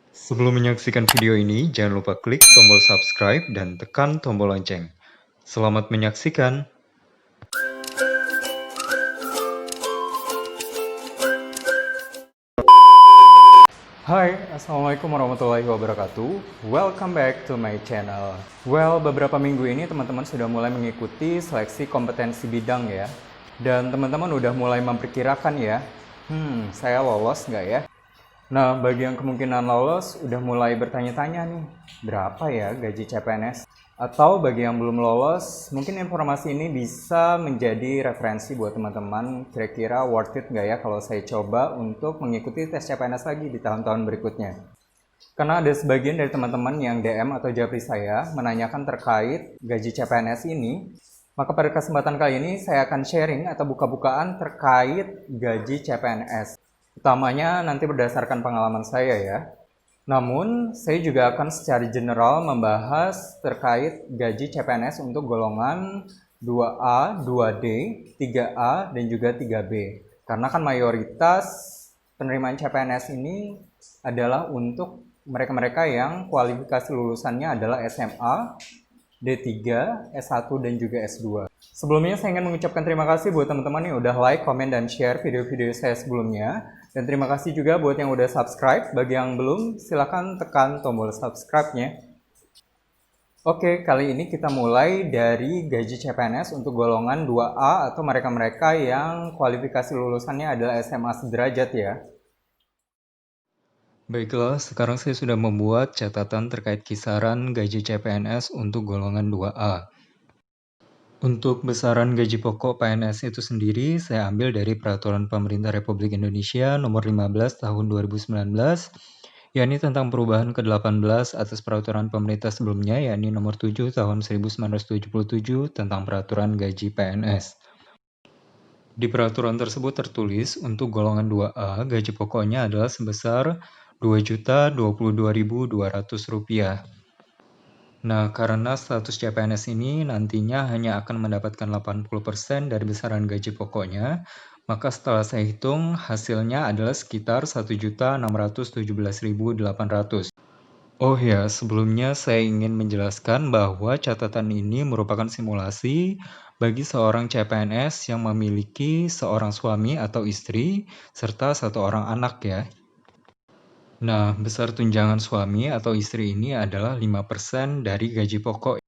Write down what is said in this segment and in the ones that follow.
Sebelum menyaksikan video ini, jangan lupa klik tombol subscribe dan tekan tombol lonceng. Selamat menyaksikan. Hai, Assalamualaikum warahmatullahi wabarakatuh. Welcome back to my channel. Well, beberapa minggu ini teman-teman sudah mulai mengikuti seleksi kompetensi bidang ya. Dan teman-teman udah mulai memperkirakan ya, saya lolos nggak ya? Nah, bagi yang kemungkinan lolos, udah mulai bertanya-tanya nih, berapa ya gaji CPNS? Atau bagi yang belum lolos, mungkin informasi ini bisa menjadi referensi buat teman-teman, kira-kira worth it nggak ya kalau saya coba untuk mengikuti tes CPNS lagi di tahun-tahun berikutnya. Karena ada sebagian dari teman-teman yang DM atau japri saya menanyakan terkait gaji CPNS ini, maka pada kesempatan kali ini saya akan sharing atau buka-bukaan terkait gaji CPNS. Utamanya nanti berdasarkan pengalaman saya ya. Namun, saya juga akan secara general membahas terkait gaji CPNS untuk golongan 2A, 2D, 3A, dan juga 3B. Karena kan mayoritas penerimaan CPNS ini adalah untuk mereka-mereka yang kualifikasi lulusannya adalah SMA, D3, S1, dan juga S2. Sebelumnya saya ingin mengucapkan terima kasih buat teman-teman yang udah like, komen, dan share video-video saya sebelumnya. Dan terima kasih juga buat yang udah subscribe. Bagi yang belum, silahkan tekan tombol subscribe-nya. Oke, kali ini kita mulai dari gaji CPNS untuk golongan 2A atau mereka-mereka yang kualifikasi lulusannya adalah SMA sederajat ya. Baiklah, sekarang saya sudah membuat catatan terkait kisaran gaji CPNS untuk golongan 2A. Untuk besaran gaji pokok PNS itu sendiri, saya ambil dari Peraturan Pemerintah Republik Indonesia Nomor 15 Tahun 2019, yakni tentang perubahan ke-18 atas Peraturan Pemerintah sebelumnya, yakni Nomor 7 Tahun 1977 tentang Peraturan Gaji PNS. Di peraturan tersebut tertulis untuk golongan 2A, gaji pokoknya adalah sebesar Rp2.022.200. Nah, karena status CPNS ini nantinya hanya akan mendapatkan 80% dari besaran gaji pokoknya, maka setelah saya hitung, hasilnya adalah sekitar Rp1.617.800. Oh ya, sebelumnya saya ingin menjelaskan bahwa catatan ini merupakan simulasi bagi seorang CPNS yang memiliki seorang suami atau istri, serta satu orang anak ya. Nah, besar tunjangan suami atau istri ini adalah 5% dari gaji pokok.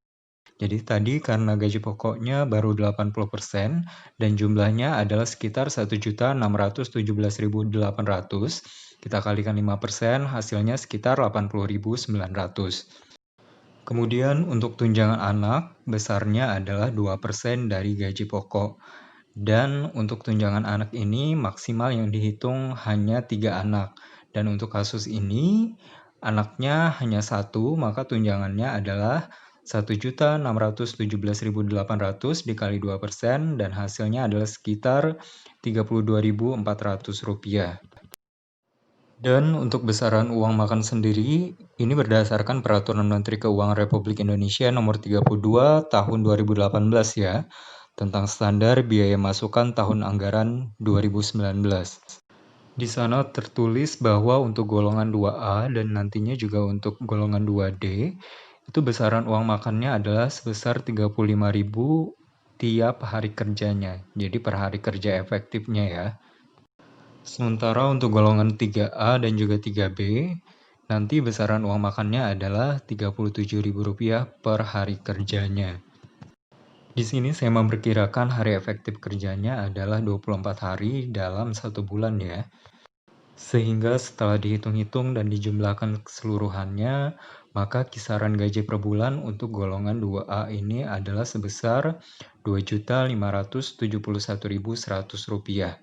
Jadi tadi karena gaji pokoknya baru 80% dan jumlahnya adalah sekitar Rp1.617.800, kita kalikan 5%, hasilnya sekitar Rp80.900. Kemudian untuk tunjangan anak, besarnya adalah 2% dari gaji pokok. Dan untuk tunjangan anak ini maksimal yang dihitung hanya 3 anak. Dan untuk kasus ini, anaknya hanya 1, maka tunjangannya adalah Rp1.617.800 dikali 2% dan hasilnya adalah sekitar Rp32.400. Dan untuk besaran uang makan sendiri, ini berdasarkan Peraturan Menteri Keuangan Republik Indonesia Nomor 32 Tahun 2018 ya, tentang standar biaya masukan tahun anggaran 2019. Di sana tertulis bahwa untuk golongan 2A dan nantinya juga untuk golongan 2D, itu besaran uang makannya adalah sebesar Rp35.000 tiap hari kerjanya. Jadi per hari kerja efektifnya ya. Sementara untuk golongan 3A dan juga 3B, nanti besaran uang makannya adalah Rp37.000 per hari kerjanya. Di sini saya memperkirakan hari efektif kerjanya adalah 24 hari dalam 1 bulan ya. Sehingga setelah dihitung-hitung dan dijumlahkan keseluruhannya, maka kisaran gaji per bulan untuk golongan 2A ini adalah sebesar Rp2.571.100.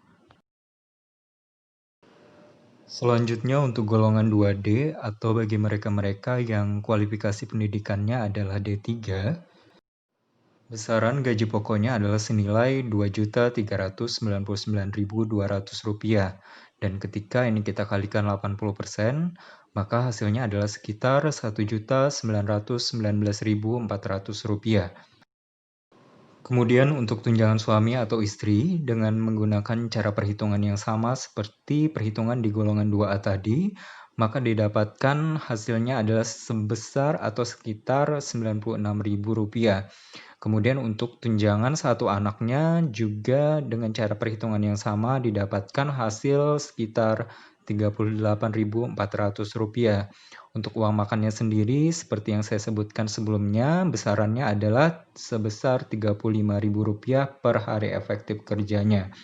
Selanjutnya untuk golongan 2D atau bagi mereka-mereka yang kualifikasi pendidikannya adalah D3, besaran gaji pokoknya adalah senilai Rp2.399.200 dan ketika ini kita kalikan 80%, maka hasilnya adalah sekitar Rp1.919.400. Kemudian untuk tunjangan suami atau istri dengan menggunakan cara perhitungan yang sama seperti perhitungan di golongan 2A tadi, maka didapatkan hasilnya adalah sebesar atau sekitar Rp96.000. Kemudian untuk tunjangan satu anaknya juga dengan cara perhitungan yang sama didapatkan hasil sekitar Rp38.400. Untuk uang makannya sendiri, seperti yang saya sebutkan sebelumnya, besarannya adalah sebesar Rp35.000 per hari efektif kerjanya.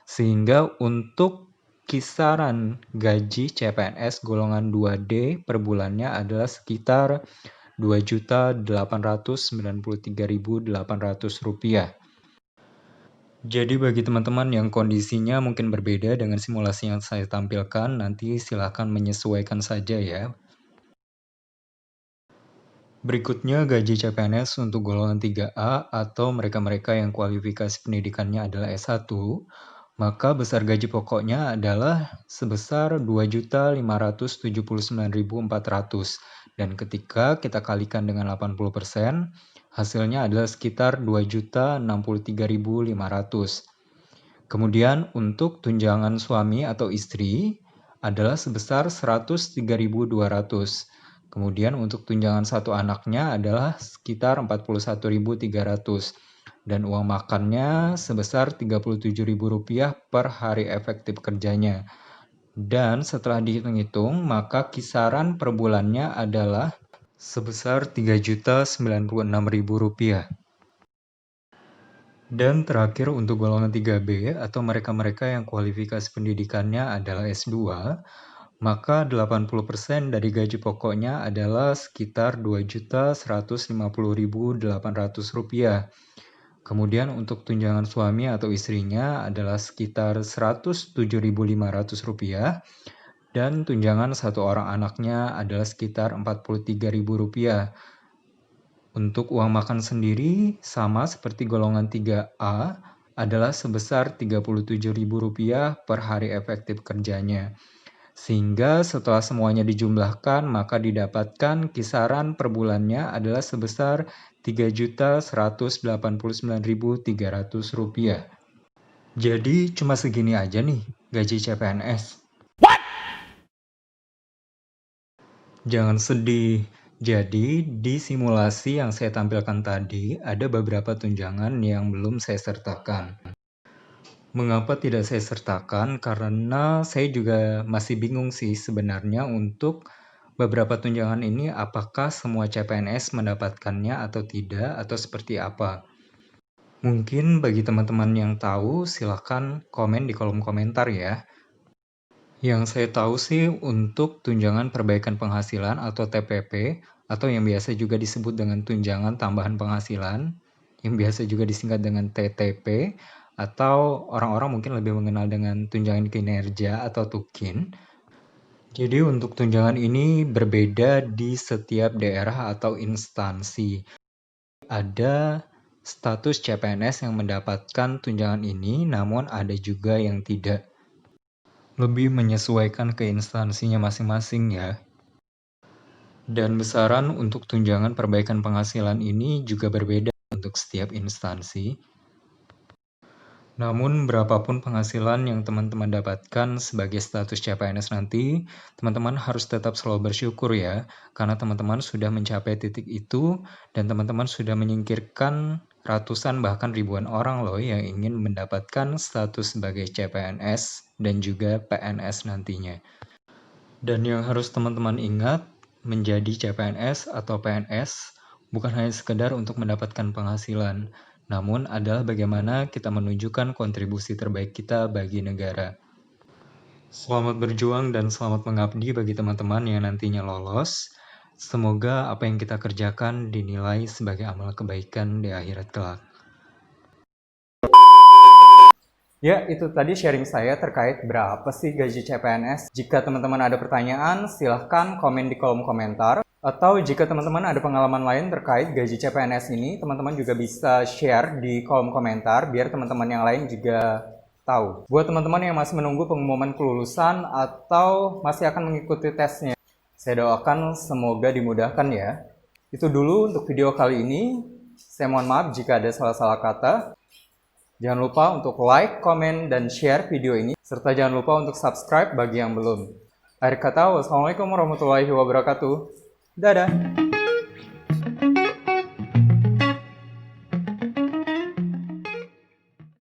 Sehingga untuk kisaran gaji CPNS golongan 2D per bulannya adalah sekitar Rp2.893.800. Jadi bagi teman-teman yang kondisinya mungkin berbeda dengan simulasi yang saya tampilkan, nanti silakan menyesuaikan saja ya. Berikutnya gaji CPNS untuk golongan 3A atau mereka-mereka yang kualifikasi pendidikannya adalah S1, maka besar gaji pokoknya adalah sebesar Rp2.579.400 dan ketika kita kalikan dengan 80%, hasilnya adalah sekitar Rp2.063.500. Kemudian untuk tunjangan suami atau istri adalah sebesar Rp103.200. Kemudian untuk tunjangan satu anaknya adalah sekitar Rp41.300 dan uang makannya sebesar Rp37.000 per hari efektif kerjanya. Dan setelah dihitung-hitung, maka kisaran per bulannya adalah sebesar Rp3.096.000. Dan terakhir untuk golongan 3B atau mereka-mereka yang kualifikasi pendidikannya adalah S2, maka 80% dari gaji pokoknya adalah sekitar Rp2.150.800. Kemudian untuk tunjangan suami atau istrinya adalah sekitar Rp107.500 dan tunjangan satu orang anaknya adalah sekitar Rp43.000. Untuk uang makan sendiri sama seperti golongan 3A adalah sebesar Rp37.000 per hari efektif kerjanya. Sehingga setelah semuanya dijumlahkan, maka didapatkan kisaran per bulannya adalah sebesar Rp3.189.300. Jadi cuma segini aja nih gaji CPNS. Jangan sedih. Jadi di simulasi yang saya tampilkan tadi ada beberapa tunjangan yang belum saya sertakan. Mengapa tidak saya sertakan? Karena saya juga masih bingung sih sebenarnya untuk beberapa tunjangan ini apakah semua CPNS mendapatkannya atau tidak atau seperti apa. Mungkin bagi teman-teman yang tahu silahkan komen di kolom komentar ya. Yang saya tahu sih untuk tunjangan perbaikan penghasilan atau TPP atau yang biasa juga disebut dengan tunjangan tambahan penghasilan, yang biasa juga disingkat dengan TTP, atau orang-orang mungkin lebih mengenal dengan tunjangan kinerja atau TUKIN. Jadi untuk tunjangan ini berbeda di setiap daerah atau instansi. Ada status CPNS yang mendapatkan tunjangan ini, namun ada juga yang tidak. Lebih menyesuaikan ke instansinya masing-masing ya. Dan besaran untuk tunjangan perbaikan penghasilan ini juga berbeda untuk setiap instansi. Namun, berapapun penghasilan yang teman-teman dapatkan sebagai status CPNS nanti, teman-teman harus tetap selalu bersyukur ya, karena teman-teman sudah mencapai titik itu, dan teman-teman sudah menyingkirkan ratusan bahkan ribuan orang loh yang ingin mendapatkan status sebagai CPNS dan juga PNS nantinya. Dan yang harus teman-teman ingat, menjadi CPNS atau PNS bukan hanya sekedar untuk mendapatkan penghasilan, namun adalah bagaimana kita menunjukkan kontribusi terbaik kita bagi negara. Selamat berjuang dan selamat mengabdi bagi teman-teman yang nantinya lolos. Semoga apa yang kita kerjakan dinilai sebagai amal kebaikan di akhirat kelak. Ya, itu tadi sharing saya terkait berapa sih gaji CPNS. Jika teman-teman ada pertanyaan, silahkan komen di kolom komentar. Atau jika teman-teman ada pengalaman lain terkait gaji CPNS ini, teman-teman juga bisa share di kolom komentar biar teman-teman yang lain juga tahu. Buat teman-teman yang masih menunggu pengumuman kelulusan atau masih akan mengikuti tesnya, saya doakan semoga dimudahkan ya. Itu dulu untuk video kali ini. Saya mohon maaf jika ada salah-salah kata. Jangan lupa untuk like, komen, dan share video ini. Serta jangan lupa untuk subscribe bagi yang belum. Akhir kata, wassalamualaikum warahmatullahi wabarakatuh. Dadah!